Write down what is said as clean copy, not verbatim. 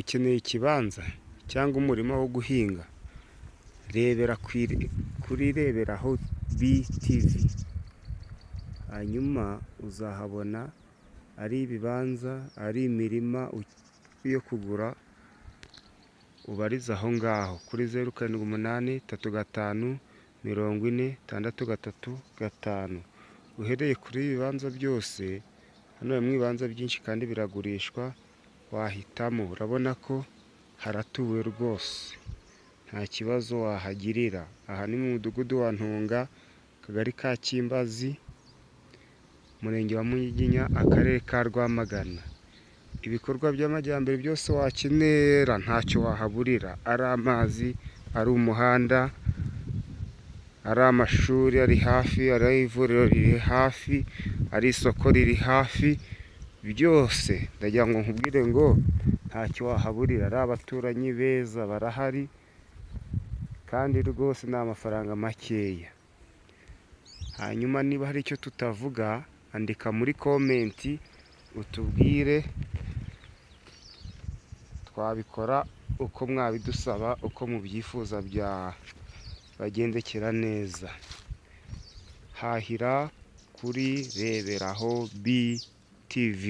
ukeneye ikibanza cyangwa umurima wo guhinga, rebera kuri reberaho BTV, hanyuma uzahabona ari ibibanza, ari imirima yo kugura, ubariza aho ngaho kuri 0785404635. Uhereye kuri ibibanza byose, hano harimo ibibanza byinshi kandi biragurishwa, wahitamo. Urabona ko haratuwe rwose, nta kibazo wahagirira. Aha ni mu mudugudu wa Ntunga, akagari ka Kimbazi, umurenge wa Munyiginya, akarere ka Rwamagana. Ibikorwa by'amajyambere byose wakenera ntacyo wahaburira, ari amazi, ari umuhanda, ari amashuri ari hafi, ari ivuriro riri hafi, ari isoko riri hafi, byose ndagira ngo nkubwire ngo ntacyo wahaburira. Ari abaturanyi beza barahari, kandi rwose ni amafaranga makeya. Hanyuma niba hari icyo tutavuga, andika muri komenti utubwire, twabikora uko mwabidusaba, uko mubyifuza bagendekera neza. Hahira kuri reberaho BTV.